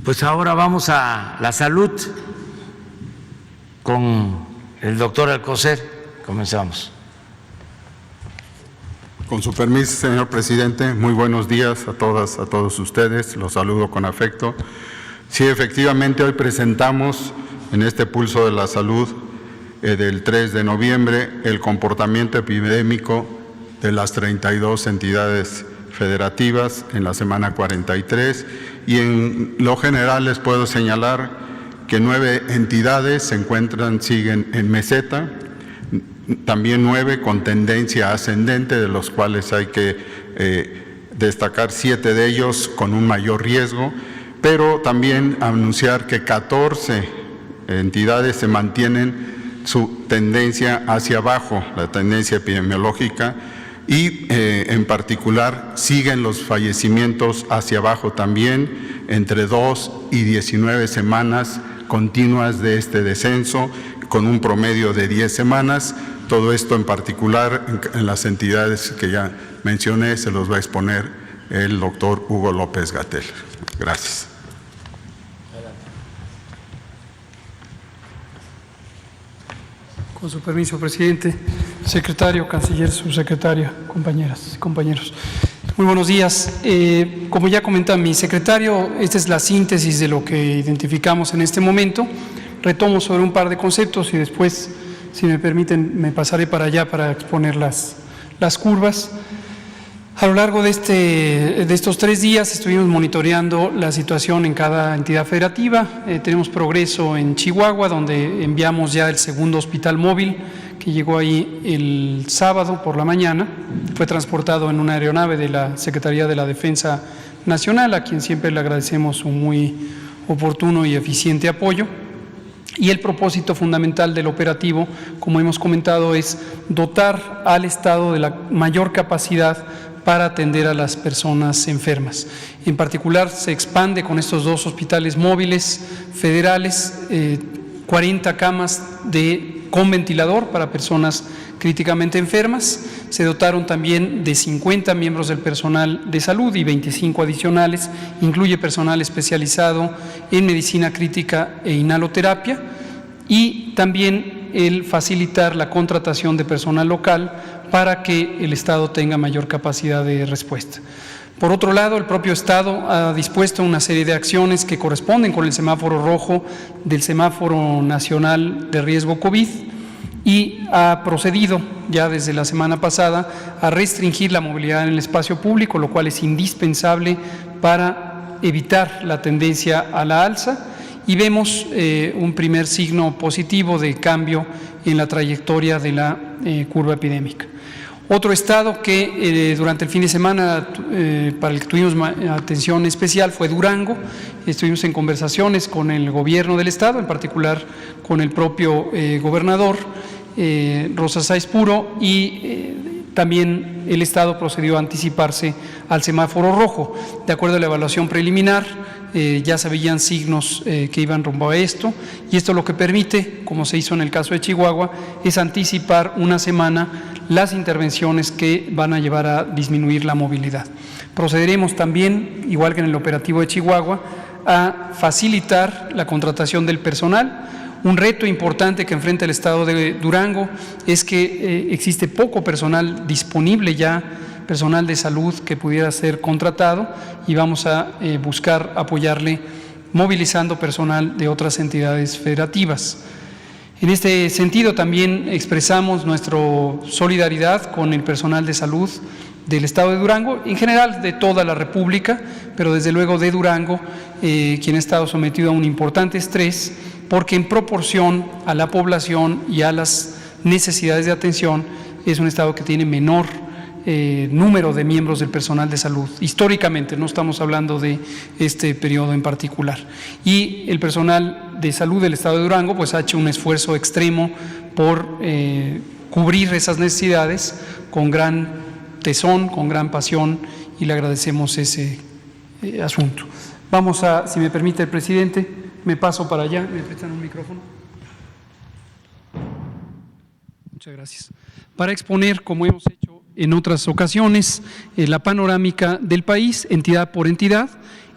Pues ahora vamos a la salud con el doctor Alcocer. Comenzamos. Con su permiso, señor presidente, muy buenos días a todas, a todos ustedes, los saludo con afecto. Sí, efectivamente, hoy presentamos en este Pulso de la Salud del 3 de noviembre el comportamiento epidémico de las 32 entidades federativas en la semana 43 y en lo general les puedo señalar que 9 entidades siguen en meseta, también 9 con tendencia ascendente, de los cuales hay que destacar 7 de ellos con un mayor riesgo, pero también anunciar que 14 entidades se mantienen su tendencia hacia abajo, la tendencia epidemiológica, y en particular siguen los fallecimientos hacia abajo también, entre 2 y 19 semanas continuas de este descenso, con un promedio de 10 semanas. Todo esto en particular en las entidades que ya mencioné se los va a exponer el doctor Hugo López-Gatell. Gracias. Con su permiso, presidente, secretario, canciller, subsecretaria, compañeras y compañeros. Muy buenos días. Como ya comenta mi secretario, esta es la síntesis de lo que identificamos en este momento. Retomo sobre un par de conceptos y después, si me permiten, me pasaré para allá para exponer las curvas. A lo largo de estos 3 días estuvimos monitoreando la situación en cada entidad federativa. Tenemos progreso en Chihuahua, donde enviamos ya el segundo hospital móvil, que llegó ahí el sábado por la mañana. Fue transportado en una aeronave de la Secretaría de la Defensa Nacional, a quien siempre le agradecemos un muy oportuno y eficiente apoyo. Y el propósito fundamental del operativo, como hemos comentado, es dotar al Estado de la mayor capacidad para atender a las personas enfermas. En particular, se expande con estos 2 hospitales móviles federales, 40 camas con ventilador para personas críticamente enfermas. Se dotaron también de 50 miembros del personal de salud y 25 adicionales, incluye personal especializado en medicina crítica e inhaloterapia, y también el facilitar la contratación de personal local para que el Estado tenga mayor capacidad de respuesta. Por otro lado, el propio Estado ha dispuesto una serie de acciones que corresponden con el semáforo rojo del semáforo nacional de riesgo COVID y ha procedido ya desde la semana pasada a restringir la movilidad en el espacio público, lo cual es indispensable para evitar la tendencia a la alza, y vemos un primer signo positivo de cambio en la trayectoria de la curva epidémica. Otro estado que durante el fin de semana para el que tuvimos atención especial fue Durango. Estuvimos en conversaciones con el gobierno del estado, en particular con el propio gobernador Rosa Sáenz Puro, y también el estado procedió a anticiparse al semáforo rojo. De acuerdo a la evaluación preliminar, ya se veían signos que iban rumbo a esto, y esto lo que permite, como se hizo en el caso de Chihuahua, es anticipar una semana las intervenciones que van a llevar a disminuir la movilidad. Procederemos también, igual que en el operativo de Chihuahua, a facilitar la contratación del personal. Un reto importante que enfrenta el estado de Durango es que existe poco personal disponible ya, personal de salud que pudiera ser contratado, y vamos a buscar apoyarle movilizando personal de otras entidades federativas. En este sentido también expresamos nuestra solidaridad con el personal de salud del estado de Durango, en general de toda la República, pero desde luego de Durango, quien ha estado sometido a un importante estrés, porque en proporción a la población y a las necesidades de atención es un estado que tiene menor número de miembros del personal de salud, históricamente, no estamos hablando de este periodo en particular. Y el personal de salud del estado de Durango pues ha hecho un esfuerzo extremo por cubrir esas necesidades con gran tesón, con gran pasión, y le agradecemos ese asunto. Vamos a, si me permite el presidente, me paso para allá. ¿Me prestan un micrófono? Muchas gracias. Para exponer, como hemos hecho en otras ocasiones, la panorámica del país, entidad por entidad,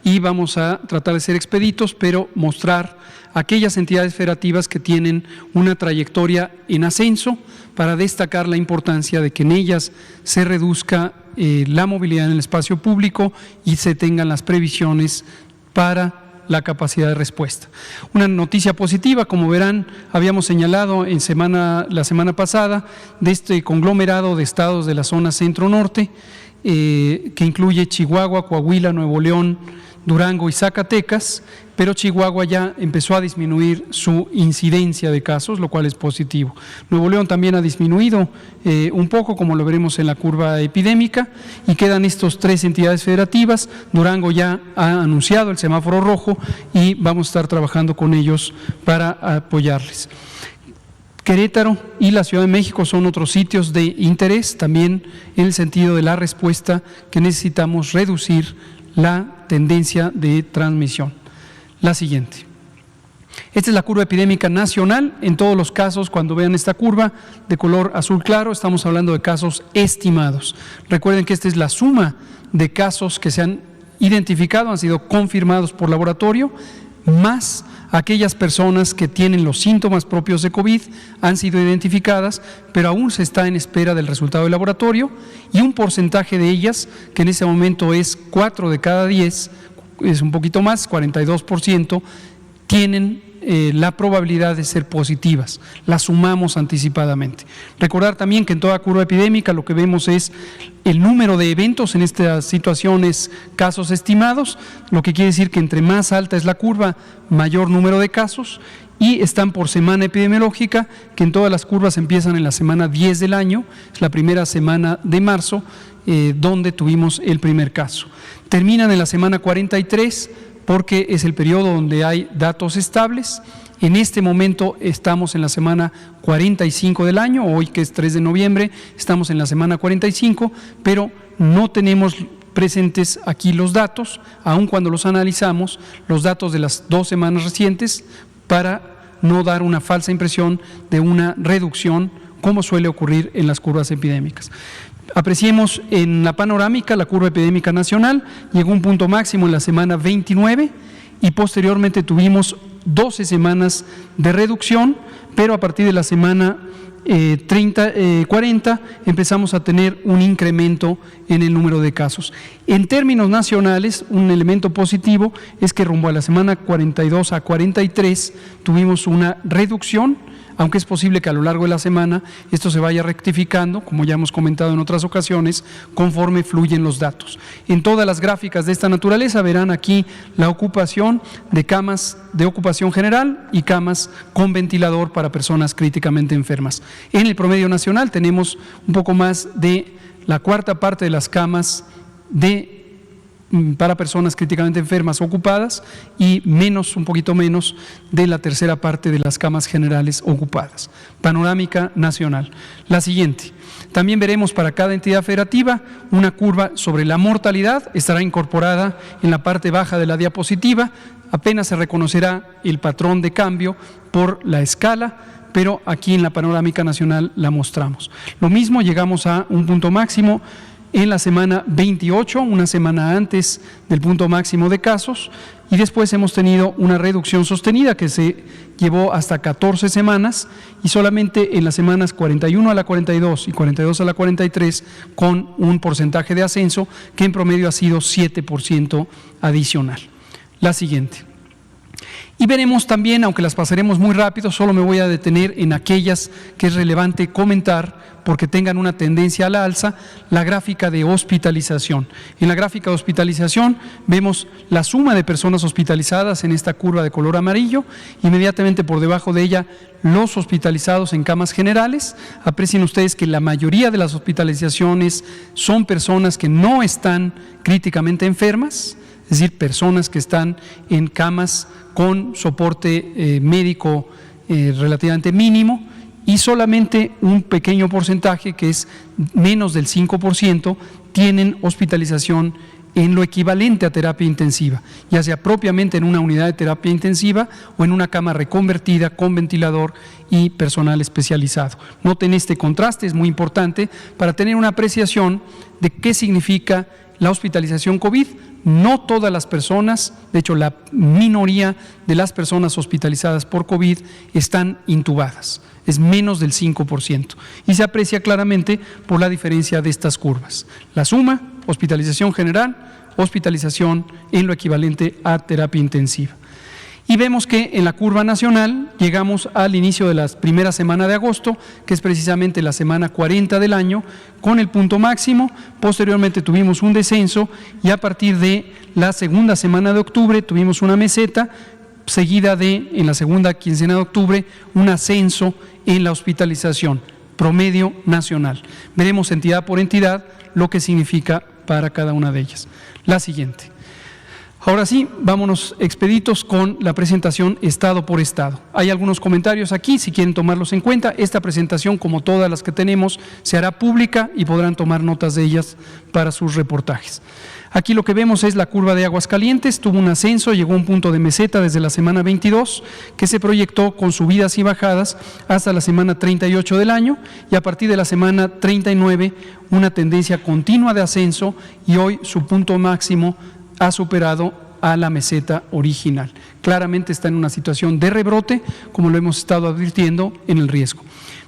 y vamos a tratar de ser expeditos, pero mostrar aquellas entidades federativas que tienen una trayectoria en ascenso para destacar la importancia de que en ellas se reduzca la movilidad en el espacio público y se tengan las previsiones para la capacidad de respuesta. Una noticia positiva, como verán, habíamos señalado la semana pasada de este conglomerado de estados de la zona centro-norte, que incluye Chihuahua, Coahuila, Nuevo León, Durango y Zacatecas, pero Chihuahua ya empezó a disminuir su incidencia de casos, lo cual es positivo. Nuevo León también ha disminuido un poco, como lo veremos en la curva epidémica, y quedan estas 3 entidades federativas. Durango ya ha anunciado el semáforo rojo y vamos a estar trabajando con ellos para apoyarles. Querétaro y la Ciudad de México son otros sitios de interés, también en el sentido de la respuesta que necesitamos reducir la tendencia de transmisión. La siguiente. Esta es la curva epidémica nacional. En todos los casos, cuando vean esta curva de color azul claro, estamos hablando de casos estimados. Recuerden que esta es la suma de casos que se han identificado, han sido confirmados por laboratorio, más aquellas personas que tienen los síntomas propios de COVID, han sido identificadas, pero aún se está en espera del resultado del laboratorio, y un porcentaje de ellas, que en ese momento es 4 de cada 10, es un poquito más, 42%, tienen la probabilidad de ser positivas. Las sumamos anticipadamente. Recordar también que en toda curva epidémica lo que vemos es el número de eventos en estas situaciones, casos estimados, lo que quiere decir que entre más alta es la curva, mayor número de casos, y están por semana epidemiológica, que en todas las curvas empiezan en la semana 10 del año, es la primera semana de marzo, donde tuvimos el primer caso. Terminan en la semana 43, porque es el periodo donde hay datos estables. En este momento estamos en la semana 45 del año, hoy que es 3 de noviembre, estamos en la semana 45, pero no tenemos presentes aquí los datos, aun cuando los analizamos, los datos de las 2 semanas recientes, para no dar una falsa impresión de una reducción, como suele ocurrir en las curvas epidémicas. Apreciemos en la panorámica la curva epidémica nacional, llegó a un punto máximo en la semana 29 y posteriormente tuvimos 12 semanas de reducción, pero a partir de la semana 40 empezamos a tener un incremento en el número de casos. En términos nacionales, un elemento positivo es que rumbo a la semana 42 a 43 tuvimos una reducción, aunque es posible que a lo largo de la semana esto se vaya rectificando, como ya hemos comentado en otras ocasiones, conforme fluyen los datos. En todas las gráficas de esta naturaleza verán aquí la ocupación de camas de ocupación general y camas con ventilador para personas críticamente enfermas. En el promedio nacional tenemos un poco más de la cuarta parte de las camas para personas críticamente enfermas ocupadas y un poquito menos de la tercera parte de las camas generales ocupadas. Panorámica nacional. La siguiente. También veremos para cada entidad federativa una curva sobre la mortalidad, estará incorporada en la parte baja de la diapositiva, apenas se reconocerá el patrón de cambio por la escala, pero aquí en la panorámica nacional la mostramos. Lo mismo, llegamos a un punto máximo en la semana 28, una semana antes del punto máximo de casos, y después hemos tenido una reducción sostenida que se llevó hasta 14 semanas y solamente en las semanas 41 a la 42 y 42 a la 43 con un porcentaje de ascenso que en promedio ha sido 7% adicional. La siguiente. Y veremos también, aunque las pasaremos muy rápido, solo me voy a detener en aquellas que es relevante comentar porque tengan una tendencia a la alza, la gráfica de hospitalización. En la gráfica de hospitalización vemos la suma de personas hospitalizadas en esta curva de color amarillo, inmediatamente por debajo de ella los hospitalizados en camas generales. Aprecien ustedes que la mayoría de las hospitalizaciones son personas que no están críticamente enfermas, es decir, personas que están en camas con soporte médico relativamente mínimo, y solamente un pequeño porcentaje, que es menos del 5%, tienen hospitalización en lo equivalente a terapia intensiva, ya sea propiamente en una unidad de terapia intensiva o en una cama reconvertida con ventilador y personal especializado. Noten este contraste, es muy importante para tener una apreciación de qué significa la hospitalización COVID. No todas las personas, de hecho la minoría de las personas hospitalizadas por COVID están intubadas, es menos del 5%, y se aprecia claramente por la diferencia de estas curvas. La suma, hospitalización general, hospitalización en lo equivalente a terapia intensiva. Y vemos que en la curva nacional llegamos al inicio de la primera semana de agosto, que es precisamente la semana 40 del año, con el punto máximo. Posteriormente tuvimos un descenso y a partir de la segunda semana de octubre tuvimos una meseta, seguida de, en la segunda quincena de octubre, un ascenso en la hospitalización, promedio nacional. Veremos entidad por entidad lo que significa para cada una de ellas. La siguiente. Ahora sí, vámonos expeditos con la presentación estado por estado. Hay algunos comentarios aquí, si quieren tomarlos en cuenta. Esta presentación, como todas las que tenemos, se hará pública y podrán tomar notas de ellas para sus reportajes. Aquí lo que vemos es la curva de Aguascalientes, tuvo un ascenso, llegó a un punto de meseta desde la semana 22, que se proyectó con subidas y bajadas hasta la semana 38 del año, y a partir de la semana 39 una tendencia continua de ascenso, y hoy su punto máximo ha superado a la meseta original. Claramente está en una situación de rebrote, como lo hemos estado advirtiendo en el riesgo.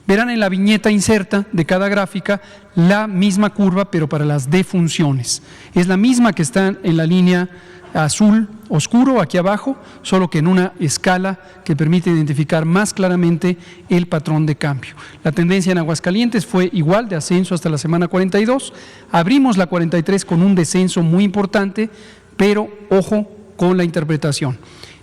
Verán en la viñeta inserta de cada gráfica la misma curva, pero para las defunciones. Es la misma que está en la línea azul oscuro aquí abajo, solo que en una escala que permite identificar más claramente el patrón de cambio. La tendencia en Aguascalientes fue igual, de ascenso hasta la semana 42. Abrimos la 43 con un descenso muy importante, pero ojo con la interpretación.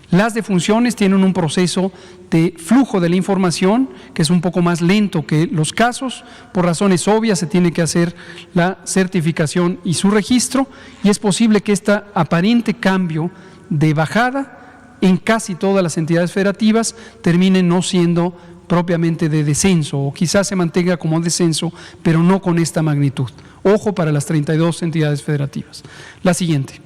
Las defunciones tienen un proceso de flujo de la información que es un poco más lento que los casos. Por razones obvias se tiene que hacer la certificación y su registro, y es posible que este aparente cambio de bajada en casi todas las entidades federativas termine no siendo propiamente de descenso, o quizás se mantenga como descenso, pero no con esta magnitud. Ojo para las 32 entidades federativas. La siguiente.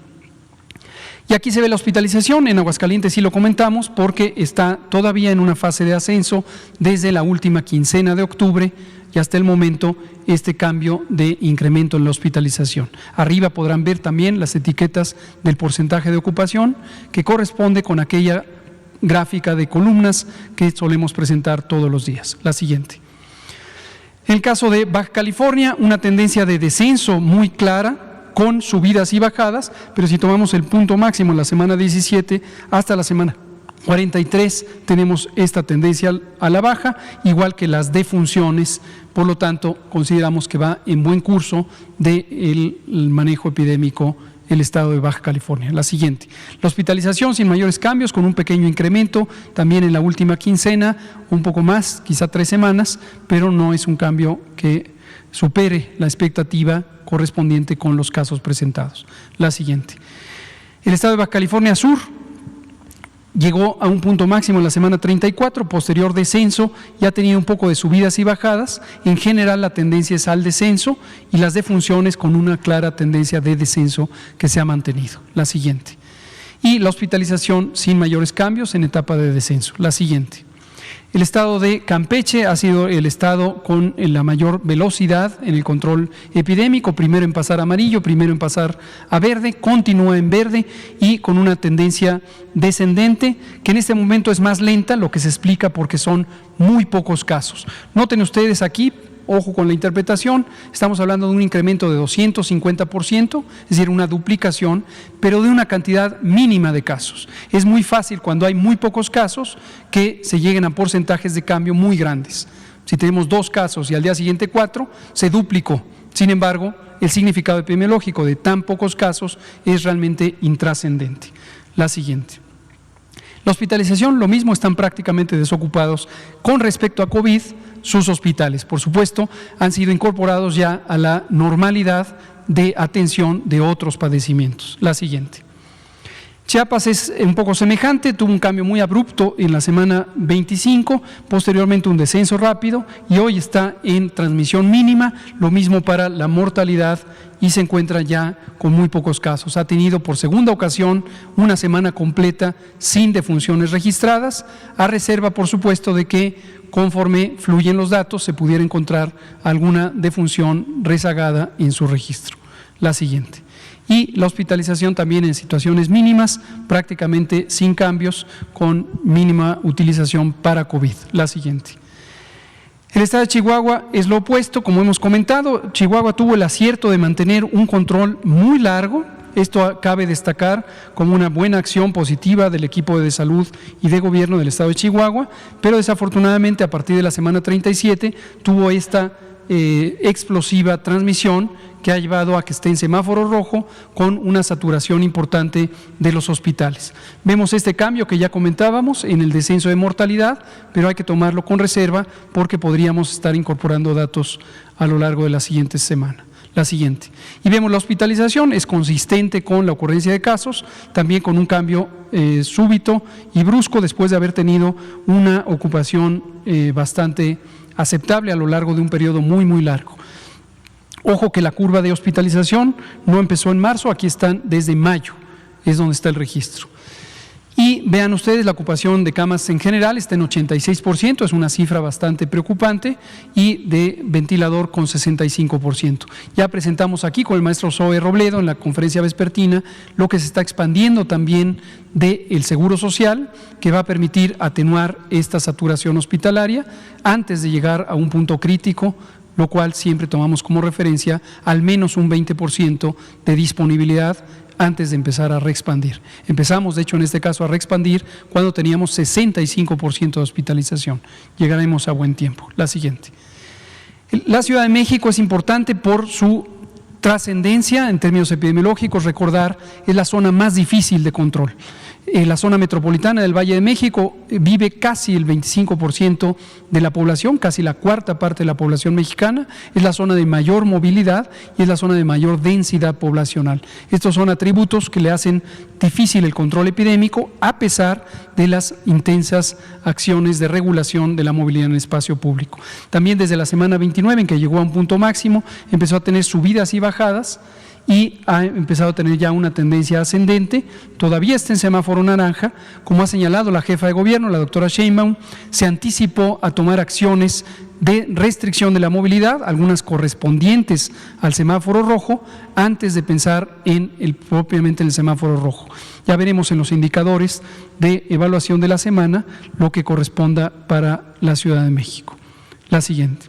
Y aquí se ve la hospitalización. En Aguascalientes sí lo comentamos porque está todavía en una fase de ascenso desde la última quincena de octubre y hasta el momento este cambio de incremento en la hospitalización. Arriba podrán ver también las etiquetas del porcentaje de ocupación que corresponde con aquella gráfica de columnas que solemos presentar todos los días. La siguiente. En el caso de Baja California, una tendencia de descenso muy clara, con subidas y bajadas, pero si tomamos el punto máximo en la semana 17 hasta la semana 43 tenemos esta tendencia a la baja, igual que las defunciones. Por lo tanto, consideramos que va en buen curso del manejo epidémico el estado de Baja California. La siguiente, la hospitalización sin mayores cambios, con un pequeño incremento también en la última quincena, un poco más, quizá 3 semanas, pero no es un cambio que supere la expectativa correspondiente con los casos presentados. La siguiente. El estado de Baja California Sur llegó a un punto máximo en la semana 34, posterior descenso, y ha tenido un poco de subidas y bajadas. En general la tendencia es al descenso y las defunciones con una clara tendencia de descenso que se ha mantenido. La siguiente. Y la hospitalización sin mayores cambios en etapa de descenso. La siguiente. El estado de Campeche ha sido el estado con la mayor velocidad en el control epidémico, primero en pasar a amarillo, primero en pasar a verde, continúa en verde y con una tendencia descendente que en este momento es más lenta, lo que se explica porque son muy pocos casos. Noten ustedes aquí, ojo con la interpretación, estamos hablando de un incremento de 250%, es decir, una duplicación, pero de una cantidad mínima de casos. Es muy fácil cuando hay muy pocos casos que se lleguen a porcentajes de cambio muy grandes. Si tenemos 2 casos y al día siguiente 4, se duplicó. Sin embargo, el significado epidemiológico de tan pocos casos es realmente intrascendente. La siguiente. La hospitalización, lo mismo, están prácticamente desocupados con respecto a COVID. Sus hospitales, por supuesto, han sido incorporados ya a la normalidad de atención de otros padecimientos. La siguiente. Chiapas es un poco semejante, tuvo un cambio muy abrupto en la semana 25, posteriormente un descenso rápido y hoy está en transmisión mínima, lo mismo para la mortalidad y se encuentra ya con muy pocos casos. Ha tenido por segunda ocasión una semana completa sin defunciones registradas, a reserva, por supuesto, de que conforme fluyen los datos se pudiera encontrar alguna defunción rezagada en su registro. La siguiente. y la hospitalización también en situaciones mínimas, prácticamente sin cambios, con mínima utilización para COVID. La siguiente. El estado de Chihuahua es lo opuesto, como hemos comentado. Chihuahua tuvo el acierto de mantener un control muy largo. Esto cabe destacar como una buena acción positiva del equipo de salud y de gobierno del estado de Chihuahua, pero desafortunadamente a partir de la semana 37 tuvo esta explosiva transmisión que ha llevado a que esté en semáforo rojo con una saturación importante de los hospitales. Vemos este cambio que ya comentábamos en el descenso de mortalidad, pero hay que tomarlo con reserva porque podríamos estar incorporando datos a lo largo de la siguiente semana. La siguiente. Y vemos la hospitalización, es consistente con la ocurrencia de casos, también con un cambio súbito y brusco después de haber tenido una ocupación bastante aceptable a lo largo de un periodo muy largo. Ojo que la curva de hospitalización no empezó en marzo, aquí están desde mayo, es donde está el registro. Y vean ustedes, la ocupación de camas en general está en 86%, es una cifra bastante preocupante, y de ventilador con 65%. Ya presentamos aquí con el maestro Zoe Robledo en la conferencia vespertina lo que se está expandiendo también del Seguro Social, que va a permitir atenuar esta saturación hospitalaria antes de llegar a un punto crítico, lo cual siempre tomamos como referencia al menos un 20% de disponibilidad antes de empezar a reexpandir. Empezamos, de hecho, en este caso a reexpandir cuando teníamos 65% de hospitalización. Llegaremos a buen tiempo. La siguiente. La Ciudad de México es importante por su trascendencia en términos epidemiológicos. Recordar, es la zona más difícil de control. La zona metropolitana del Valle de México vive casi el 25% de la población, casi la cuarta parte de la población mexicana, es la zona de mayor movilidad y es la zona de mayor densidad poblacional. Estos son atributos que le hacen difícil el control epidémico a pesar de las intensas acciones de regulación de la movilidad en el espacio público. También desde la semana 29, en que llegó a un punto máximo, empezó a tener subidas y bajadas, y ha empezado a tener ya una tendencia ascendente. Todavía está en semáforo naranja, como ha señalado la jefa de gobierno, la doctora Sheinbaum, se anticipó a tomar acciones de restricción de la movilidad, algunas correspondientes al semáforo rojo, antes de pensar propiamente en el semáforo rojo. Ya veremos en los indicadores de evaluación de la semana lo que corresponda para la Ciudad de México. La siguiente.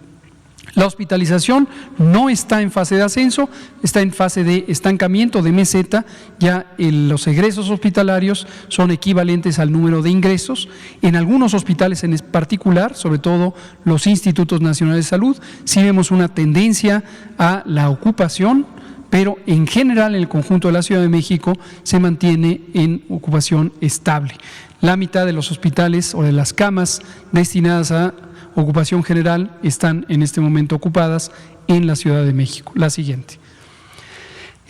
La hospitalización no está en fase de ascenso, está en fase de estancamiento, de meseta. Ya los egresos hospitalarios son equivalentes al número de ingresos. En algunos hospitales en particular, sobre todo los institutos nacionales de salud, sí vemos una tendencia a la ocupación, pero en general en el conjunto de la Ciudad de México se mantiene en ocupación estable. La mitad de los hospitales o de las camas destinadas a ocupación general están en este momento ocupadas en la Ciudad de México. La siguiente.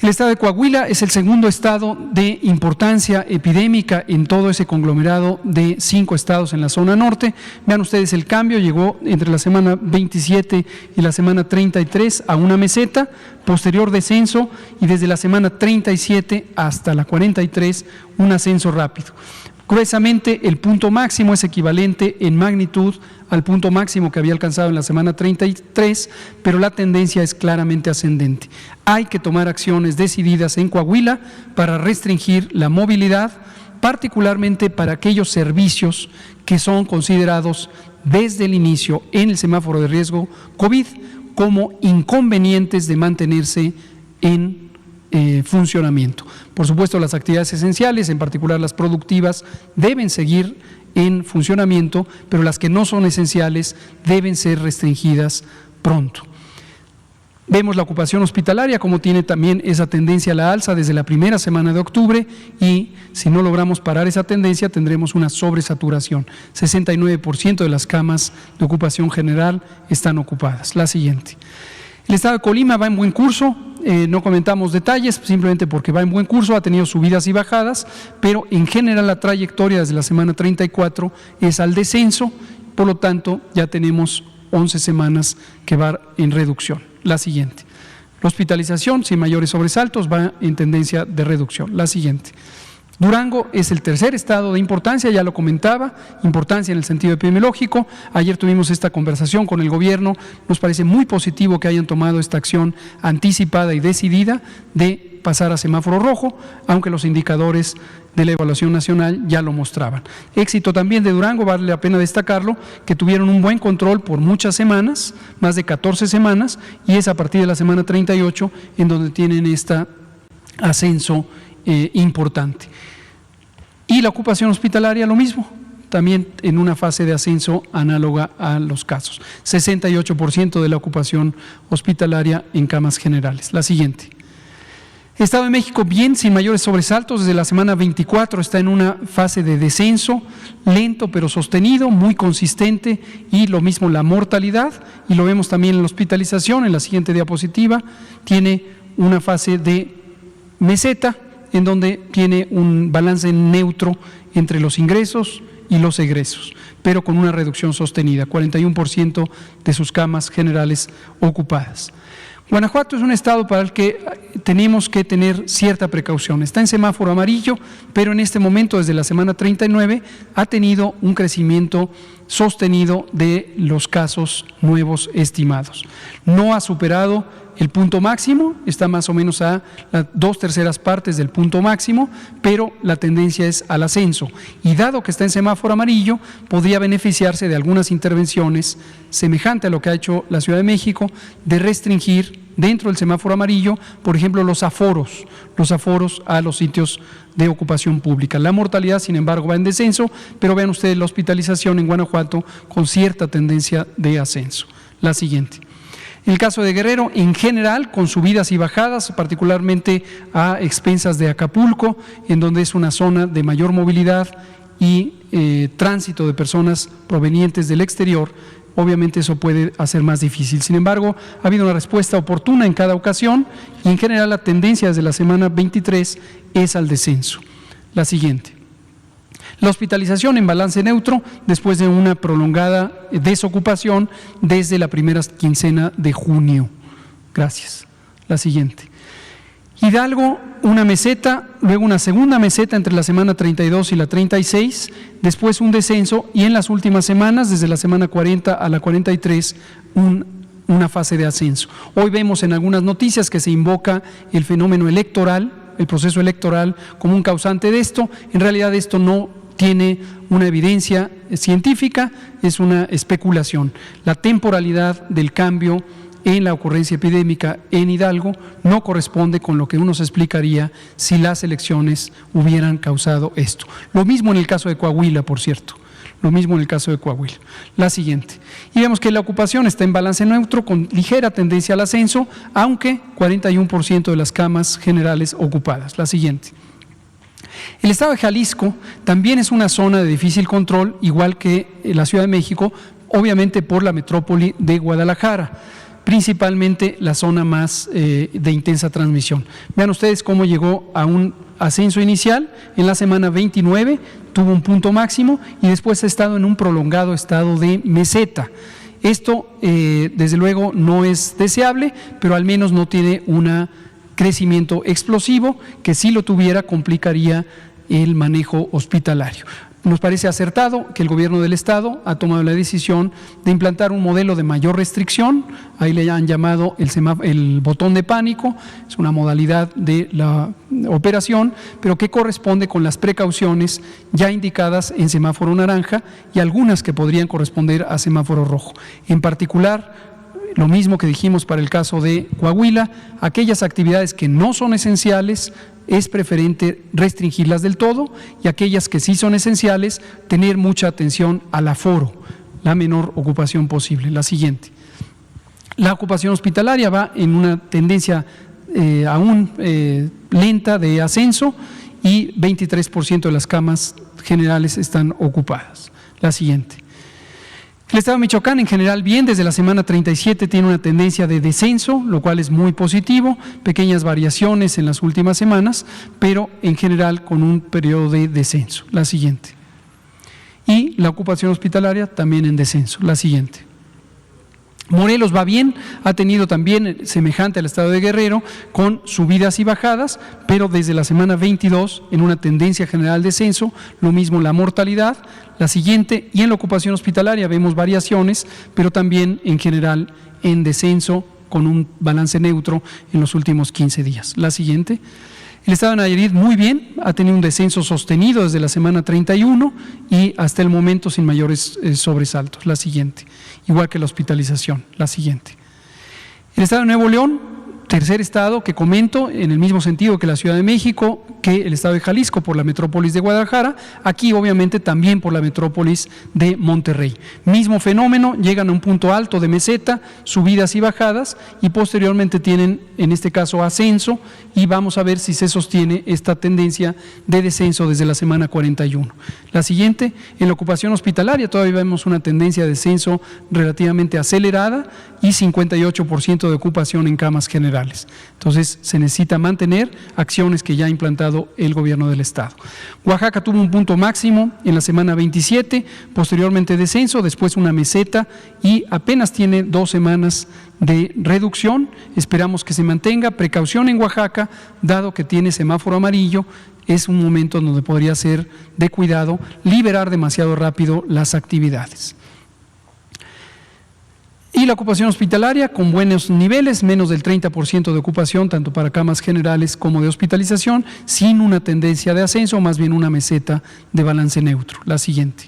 El estado de Coahuila es el segundo estado de importancia epidémica en todo ese conglomerado de 5 estados en la zona norte. Vean ustedes el cambio, llegó entre la semana 27 y la semana 33 a una meseta, posterior descenso, y desde la semana 37 hasta la 43 un ascenso rápido. Gruesamente, el punto máximo es equivalente en magnitud al punto máximo que había alcanzado en la semana 33, pero la tendencia es claramente ascendente. Hay que tomar acciones decididas en Coahuila para restringir la movilidad, particularmente para aquellos servicios que son considerados desde el inicio en el semáforo de riesgo COVID como inconvenientes de mantenerse en funcionamiento. Por supuesto, las actividades esenciales, en particular las productivas, deben seguir en funcionamiento, pero las que no son esenciales deben ser restringidas pronto. Vemos la ocupación hospitalaria como tiene también esa tendencia a la alza desde la primera semana de octubre, y si no logramos parar esa tendencia tendremos una sobresaturación. 69% de las camas de ocupación general están ocupadas. La siguiente. El estado de Colima va en buen curso, no comentamos detalles simplemente porque va en buen curso, ha tenido subidas y bajadas, pero en general la trayectoria desde la semana 34 es al descenso, por lo tanto ya tenemos 11 semanas que va en reducción. La siguiente. La hospitalización sin mayores sobresaltos va en tendencia de reducción. La siguiente. Durango es el tercer estado de importancia, ya lo comentaba, importancia en el sentido epidemiológico. Ayer tuvimos esta conversación con el gobierno, nos parece muy positivo que hayan tomado esta acción anticipada y decidida de pasar a semáforo rojo, aunque los indicadores de la evaluación nacional ya lo mostraban. Éxito también de Durango, vale la pena destacarlo, que tuvieron un buen control por muchas semanas, más de 14 semanas, y es a partir de la semana 38 en donde tienen este ascenso importante. Y la ocupación hospitalaria lo mismo, también en una fase de ascenso análoga a los casos. 68% de la ocupación hospitalaria en camas generales. La siguiente. Estado de México bien, sin mayores sobresaltos, desde la semana 24 está en una fase de descenso, lento pero sostenido, muy consistente, y lo mismo la mortalidad, y lo vemos también en la hospitalización, en la siguiente diapositiva, tiene una fase de meseta, en donde tiene un balance neutro entre los ingresos y los egresos, pero con una reducción sostenida, 41% de sus camas generales ocupadas. Guanajuato es un estado para el que tenemos que tener cierta precaución. Está en semáforo amarillo, pero en este momento, desde la semana 39, ha tenido un crecimiento sostenido de los casos nuevos estimados. No ha superado el punto máximo, está más o menos a las 2/3 partes del punto máximo, pero la tendencia es al ascenso. Y dado que está en semáforo amarillo, podría beneficiarse de algunas intervenciones semejante a lo que ha hecho la Ciudad de México, de restringir dentro del semáforo amarillo, por ejemplo, los aforos a los sitios de ocupación pública. La mortalidad, sin embargo, va en descenso, pero vean ustedes la hospitalización en Guanajuato con cierta tendencia de ascenso. La siguiente. En el caso de Guerrero, en general, con subidas y bajadas, particularmente a expensas de Acapulco, en donde es una zona de mayor movilidad y tránsito de personas provenientes del exterior, obviamente eso puede hacer más difícil. Sin embargo, ha habido una respuesta oportuna en cada ocasión y en general la tendencia desde la semana 23 es al descenso. La siguiente. La hospitalización en balance neutro después de una prolongada desocupación desde la primera quincena de junio. Gracias. La siguiente. Hidalgo, una meseta, luego una segunda meseta entre la semana 32 y la 36, después un descenso y en las últimas semanas, desde la semana 40 a la 43, una fase de ascenso. Hoy vemos en algunas noticias que se invoca el fenómeno electoral, el proceso electoral como un causante de esto. En realidad esto no tiene una evidencia científica, es una especulación. La temporalidad del cambio en la ocurrencia epidémica en Hidalgo no corresponde con lo que uno se explicaría si las elecciones hubieran causado esto. Lo mismo en el caso de Coahuila, por cierto. Lo mismo en el caso de Coahuila. La siguiente. Y vemos que la ocupación está en balance neutro con ligera tendencia al ascenso, aunque 41% de las camas generales ocupadas. La siguiente. El estado de Jalisco también es una zona de difícil control, igual que la Ciudad de México, obviamente por la metrópoli de Guadalajara, principalmente la zona más de intensa transmisión. Vean ustedes cómo llegó a un ascenso inicial, en la semana 29 tuvo un punto máximo y después ha estado en un prolongado estado de meseta. Esto, desde luego, no es deseable, pero al menos no tiene un crecimiento explosivo que, si lo tuviera, complicaría el manejo hospitalario. Nos parece acertado que el gobierno del Estado ha tomado la decisión de implantar un modelo de mayor restricción, ahí le han llamado el botón de pánico, es una modalidad de la operación, pero que corresponde con las precauciones ya indicadas en semáforo naranja y algunas que podrían corresponder a semáforo rojo. En particular, lo mismo que dijimos para el caso de Coahuila, aquellas actividades que no son esenciales, es preferente restringirlas del todo, y aquellas que sí son esenciales, tener mucha atención al aforo, la menor ocupación posible. La siguiente. La ocupación hospitalaria va en una tendencia aún lenta de ascenso y 23% de las camas generales están ocupadas. La siguiente. El estado de Michoacán en general bien, desde la semana 37 tiene una tendencia de descenso, lo cual es muy positivo, pequeñas variaciones en las últimas semanas, pero en general con un periodo de descenso. La siguiente. Y la ocupación hospitalaria también en descenso. La siguiente. Morelos va bien, ha tenido también semejante al estado de Guerrero, con subidas y bajadas, pero desde la semana 22 en una tendencia general de descenso, lo mismo la mortalidad, la siguiente, y en la ocupación hospitalaria vemos variaciones, pero también en general en descenso con un balance neutro en los últimos 15 días. La siguiente. El estado de Nayarit muy bien, ha tenido un descenso sostenido desde la semana 31 y hasta el momento sin mayores sobresaltos. La siguiente, igual que la hospitalización. La siguiente. El estado de Nuevo León, tercer estado que comento, en el mismo sentido que la Ciudad de México, que el estado de Jalisco por la metrópolis de Guadalajara, aquí obviamente también por la metrópolis de Monterrey. Mismo fenómeno, llegan a un punto alto de meseta, subidas y bajadas, y posteriormente tienen, en este caso, ascenso, y vamos a ver si se sostiene esta tendencia de descenso desde la semana 41. La siguiente, en la ocupación hospitalaria todavía vemos una tendencia de descenso relativamente acelerada y 58% de ocupación en camas generales. Entonces, se necesita mantener acciones que ya ha implantado el gobierno del estado. Oaxaca tuvo un punto máximo en la semana 27, posteriormente descenso, después una meseta y apenas tiene 2 semanas de reducción. Esperamos que se mantenga. Precaución en Oaxaca, dado que tiene semáforo amarillo, es un momento donde podría ser de cuidado liberar demasiado rápido las actividades. Y la ocupación hospitalaria con buenos niveles, menos del 30% de ocupación, tanto para camas generales como de hospitalización, sin una tendencia de ascenso, más bien una meseta de balance neutro. La siguiente.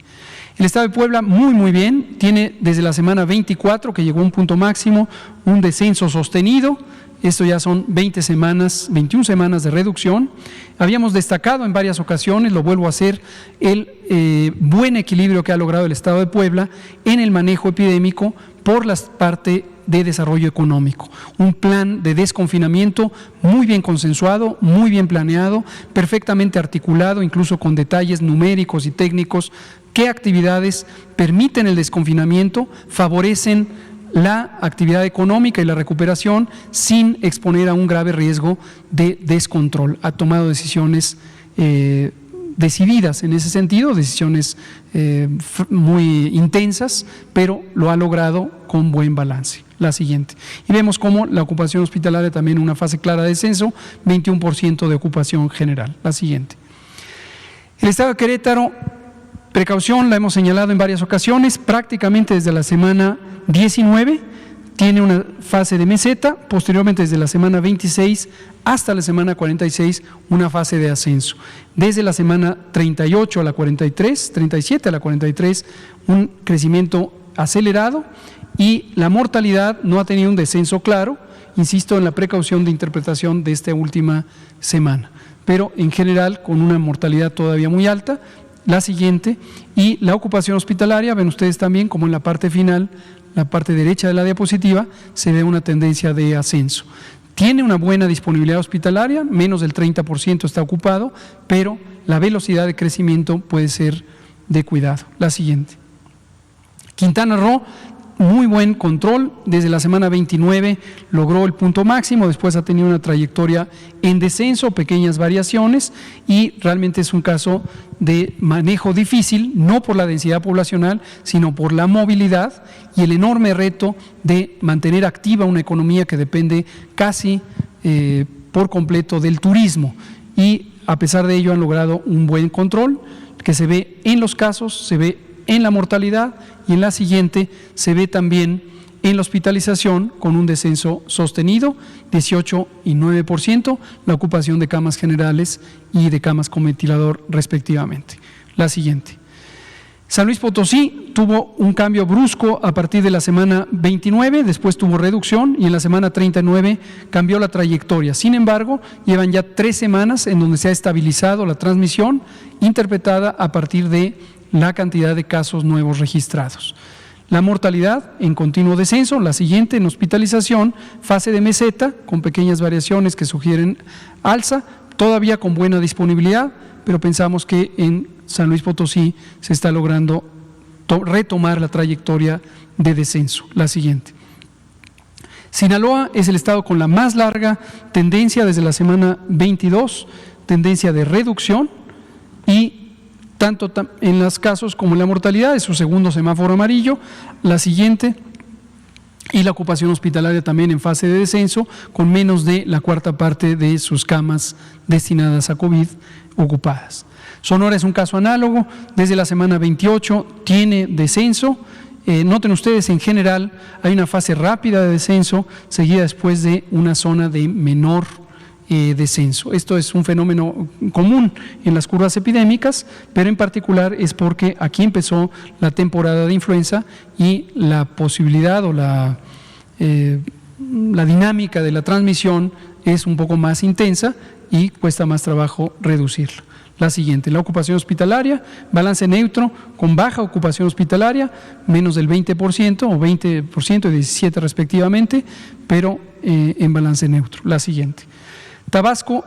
El estado de Puebla muy bien, tiene desde la semana 24, que llegó a un punto máximo, un descenso sostenido. Esto ya son 21 semanas de reducción. Habíamos destacado en varias ocasiones, lo vuelvo a hacer, el buen equilibrio que ha logrado el estado de Puebla en el manejo epidémico por la parte de desarrollo económico. Un plan de desconfinamiento muy bien consensuado, muy bien planeado, perfectamente articulado, incluso con detalles numéricos y técnicos, qué actividades permiten el desconfinamiento, favorecen la actividad económica y la recuperación sin exponer a un grave riesgo de descontrol. Ha tomado decisiones decididas en ese sentido, decisiones muy intensas, pero lo ha logrado con buen balance. La siguiente. Y vemos cómo la ocupación hospitalaria también en una fase clara de descenso, 21% de ocupación general. La siguiente. El estado de Querétaro, precaución, la hemos señalado en varias ocasiones, prácticamente desde la semana 19 tiene una fase de meseta, posteriormente desde la semana 26 hasta la semana 46 una fase de ascenso. Desde la semana 38 a la 43, 37 a la 43, un crecimiento acelerado y la mortalidad no ha tenido un descenso claro, insisto en la precaución de interpretación de esta última semana, pero en general con una mortalidad todavía muy alta. La siguiente, y la ocupación hospitalaria, ven ustedes también como en la parte final, la parte derecha de la diapositiva, se ve una tendencia de ascenso. Tiene una buena disponibilidad hospitalaria, menos del 30% está ocupado, pero la velocidad de crecimiento puede ser de cuidado. La siguiente. Quintana Roo, muy buen control, desde la semana 29 logró el punto máximo, después ha tenido una trayectoria en descenso, pequeñas variaciones y realmente es un caso de manejo difícil, no por la densidad poblacional, sino por la movilidad y el enorme reto de mantener activa una economía que depende casi por completo del turismo y a pesar de ello han logrado un buen control que se ve en los casos, se ve en la mortalidad y en la siguiente se ve también en la hospitalización con un descenso sostenido, 18 y 9%, la ocupación de camas generales y de camas con ventilador respectivamente. La siguiente. San Luis Potosí tuvo un cambio brusco a partir de la semana 29, después tuvo reducción y en la semana 39 cambió la trayectoria. Sin embargo, llevan ya 3 semanas en donde se ha estabilizado la transmisión interpretada a partir de la cantidad de casos nuevos registrados. La mortalidad en continuo descenso, la siguiente en hospitalización, fase de meseta con pequeñas variaciones que sugieren alza, todavía con buena disponibilidad, pero pensamos que en San Luis Potosí se está logrando retomar la trayectoria de descenso. La siguiente. Sinaloa es el estado con la más larga tendencia desde la semana 22, tendencia de reducción y tanto en los casos como en la mortalidad, es su segundo semáforo amarillo. La siguiente, y la ocupación hospitalaria también en fase de descenso, con menos de la cuarta parte de sus camas destinadas a COVID ocupadas. Sonora es un caso análogo, desde la semana 28 tiene descenso. Noten ustedes, en general hay una fase rápida de descenso, seguida después de una zona de menor descenso. Esto es un fenómeno común en las curvas epidémicas, pero en particular es porque aquí empezó la temporada de influenza y la posibilidad o la dinámica de la transmisión es un poco más intensa y cuesta más trabajo reducirla. La siguiente, la ocupación hospitalaria, balance neutro con baja ocupación hospitalaria, menos del 20% o 20% y 17% respectivamente, pero en balance neutro. La siguiente. Tabasco,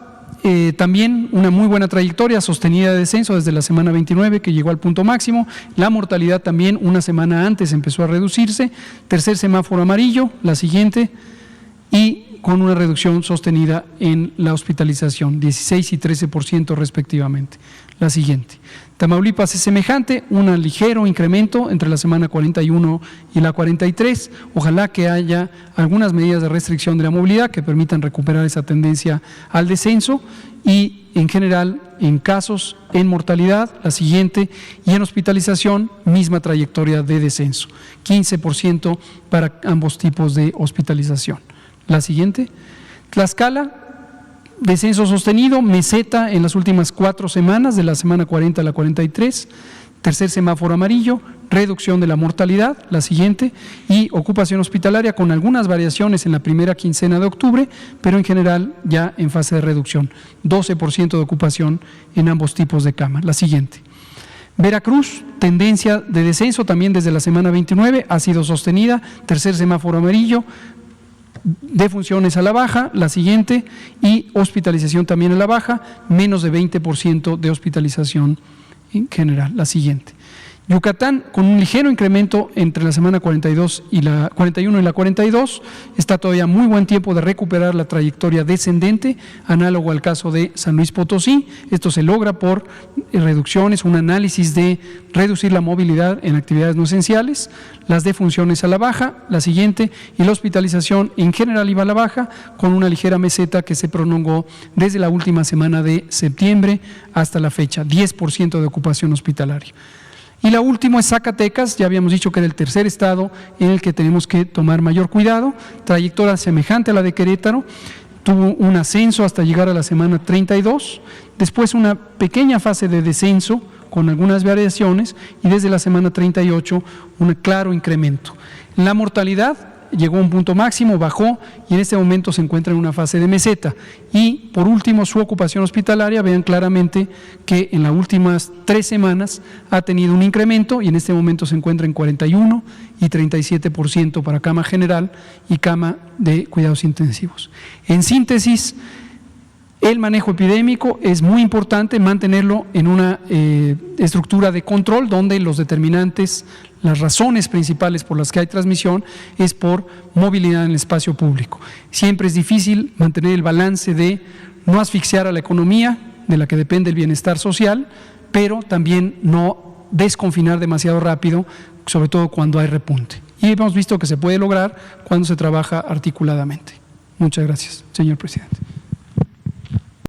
también una muy buena trayectoria sostenida de descenso desde la semana 29 que llegó al punto máximo. La mortalidad también una semana antes empezó a reducirse. Tercer semáforo amarillo, la siguiente, y con una reducción sostenida en la hospitalización, 16 y 13% respectivamente. La siguiente. Tamaulipas es semejante, un ligero incremento entre la semana 41 y la 43. Ojalá que haya algunas medidas de restricción de la movilidad que permitan recuperar esa tendencia al descenso y en general en casos, en mortalidad, la siguiente, y en hospitalización, misma trayectoria de descenso, 15% para ambos tipos de hospitalización. La siguiente. Tlaxcala, descenso sostenido, meseta en las últimas 4 semanas, de la semana 40 a la 43, tercer semáforo amarillo, reducción de la mortalidad, la siguiente, y ocupación hospitalaria con algunas variaciones en la primera quincena de octubre, pero en general ya en fase de reducción, 12% de ocupación en ambos tipos de cama. La siguiente. Veracruz, tendencia de descenso también desde la semana 29, ha sido sostenida, tercer semáforo amarillo, defunciones a la baja, la siguiente, y hospitalización también a la baja, menos de 20% de hospitalización en general, la siguiente. Yucatán, con un ligero incremento entre la semana 42 y la 41 y la 42, está todavía muy buen tiempo de recuperar la trayectoria descendente, análogo al caso de San Luis Potosí. Esto se logra por reducciones, un análisis de reducir la movilidad en actividades no esenciales, las defunciones a la baja, la siguiente, y la hospitalización en general iba a la baja, con una ligera meseta que se prolongó desde la última semana de septiembre hasta la fecha, 10% de ocupación hospitalaria. Y la última es Zacatecas, ya habíamos dicho que era el tercer estado en el que tenemos que tomar mayor cuidado, trayectoria semejante a la de Querétaro, tuvo un ascenso hasta llegar a la semana 32, después una pequeña fase de descenso con algunas variaciones y desde la semana 38 un claro incremento. La mortalidad llegó a un punto máximo, bajó y en este momento se encuentra en una fase de meseta. Y por último, su ocupación hospitalaria, vean claramente que en las últimas 3 semanas ha tenido un incremento y en este momento se encuentra en 41 y 37% para cama general y cama de cuidados intensivos. En síntesis, el manejo epidémico es muy importante mantenerlo en una estructura de control donde los determinantes, las razones principales por las que hay transmisión es por movilidad en el espacio público. Siempre es difícil mantener el balance de no asfixiar a la economía, de la que depende el bienestar social, pero también no desconfinar demasiado rápido, sobre todo cuando hay repunte. Y hemos visto que se puede lograr cuando se trabaja articuladamente. Muchas gracias, señor presidente.